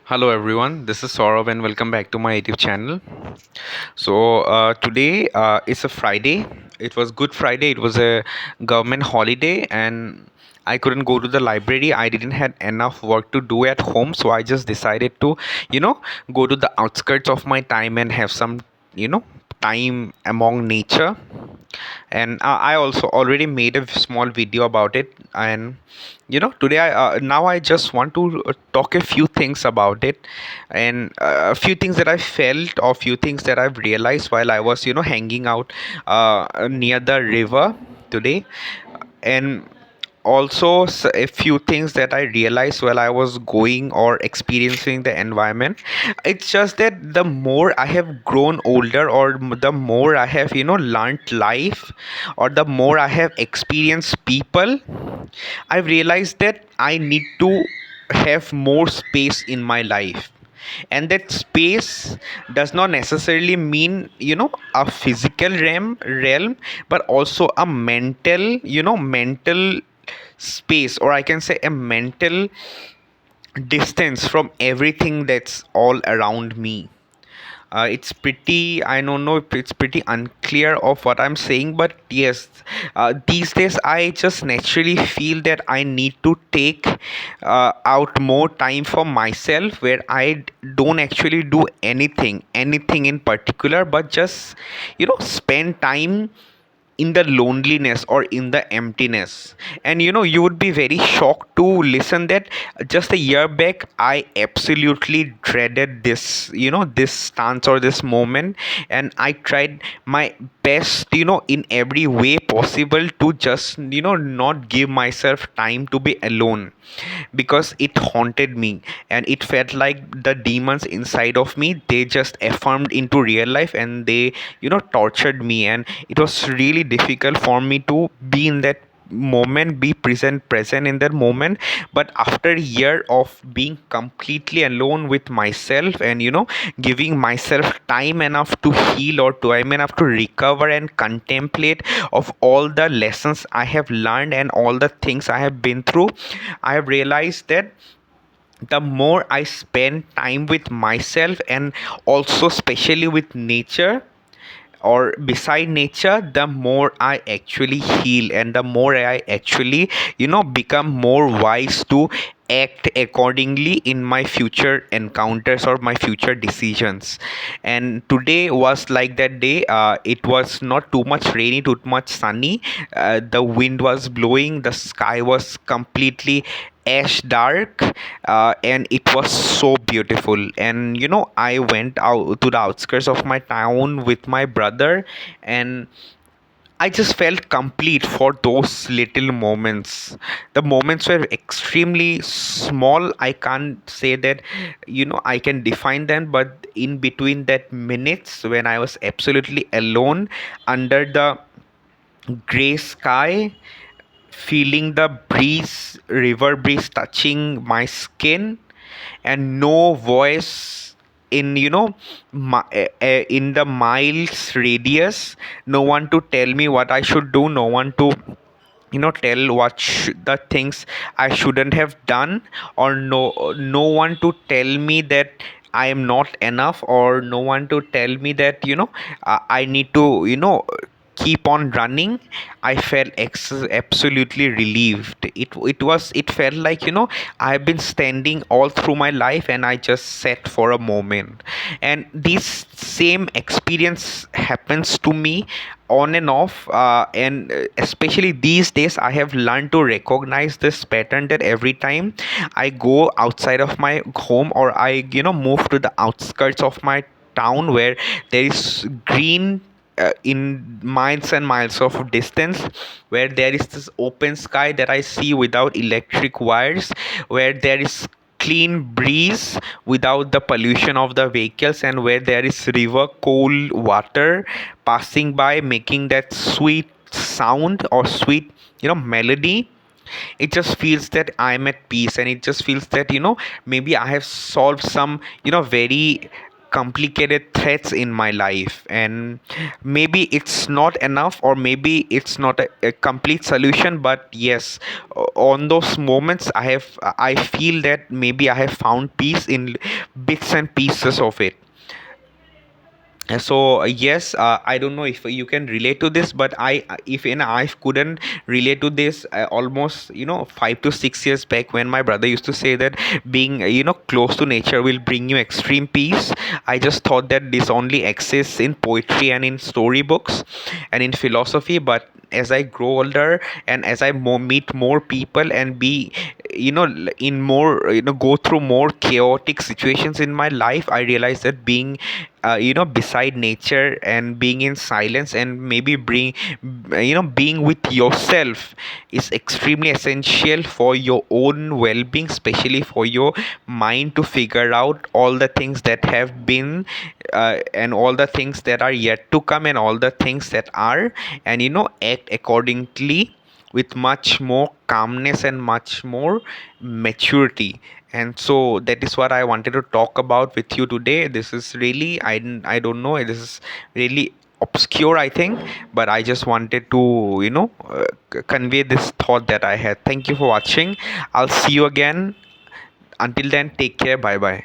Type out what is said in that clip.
Hello everyone, this is Saurav and welcome back to my YouTube channel. Today is a Friday. It was Good Friday. It was a government holiday and I couldn't go to the library. I didn't have enough work to do at home, so I just decided to, you know, go to the outskirts of my time and have some, time among nature. And I also already made a small video about it. And today I just want to talk a few things about it, and a few things that I felt or few things that I've realized while I was hanging out near the river today. And also a few things that I realized while I was going or experiencing the environment. It's just that the more I have grown older, or the more I have learned life, or the more I have experienced people, I've realized that I need to have more space in my life. And that space does not necessarily mean a physical realm, but also a mental space, or I can say a mental distance from everything that's all around me. It's pretty, I don't know if it's pretty unclear of what I'm saying, but yes, these days I just naturally feel that I need to take out more time for myself, where don't actually do anything in particular, but just spend time in the loneliness or in the emptiness. And you would be very shocked to listen that just a year back I absolutely dreaded this stance or this moment, and I tried my best in every way possible to just not give myself time to be alone, because it haunted me, and it felt like the demons inside of me, they just affirmed into real life, and they tortured me. And it was really difficult for me to be in that moment, be present in that moment. But after a year of being completely alone with myself, and giving myself time enough to heal, or time enough to recover and contemplate of all the lessons I have learned and all the things I have been through, I have realized that the more I spend time with myself, and also especially with nature or beside nature, the more I actually heal, and the more I actually become more wise to act accordingly in my future encounters or my future decisions. And today was like that day. It was not too much rainy, too much sunny. The wind was blowing, the sky was completely ash dark, and it was so beautiful. And I went out to the outskirts of my town with my brother, and I just felt complete for those little moments. The moments were extremely small. I can't say that I can define them, but in between that minutes when I was absolutely alone under the gray sky, feeling the river breeze touching my skin, and no voice in in the miles radius, no one to tell me what I should do, no one to tell the things I shouldn't have done, or no one to tell me that I am not enough, or no one to tell me that I need to keep on running. I felt absolutely relieved. It felt like I've been standing all through my life, and I just sat for a moment. And this same experience happens to me on and off, and especially these days I have learned to recognize this pattern, that every time I go outside of my home, or I move to the outskirts of my town, where there is green in miles and miles of distance, where there is this open sky that I see without electric wires, where there is clean breeze without the pollution of the vehicles, and where there is river cool water passing by, making that sweet sound or sweet melody. It just feels that I'm at peace, and it just feels that maybe I have solved some very complicated threads in my life, and maybe it's not enough, or maybe it's not a complete solution, but yes, on those moments I feel that maybe I have found peace in bits and pieces of it. So yes, I don't know if you can relate to this, but if I couldn't relate to this, almost 5 to 6 years back, when my brother used to say that being close to nature will bring you extreme peace. I just thought that this only exists in poetry and in storybooks and in philosophy. But as I grow older, and as I meet more people and be in more go through more chaotic situations in my life, I realize that being beside nature and being in silence, and maybe being with yourself is extremely essential for your own well-being, especially for your mind to figure out all the things that have been, and all the things that are yet to come, and all the things that are, and act accordingly with much more calmness and much more maturity. And so that is what I wanted to talk about with you today. This is really, I don't know, this is really obscure, I think, but I just wanted to convey this thought that I had. Thank you for watching. I'll see you again. Until then, take care. Bye bye.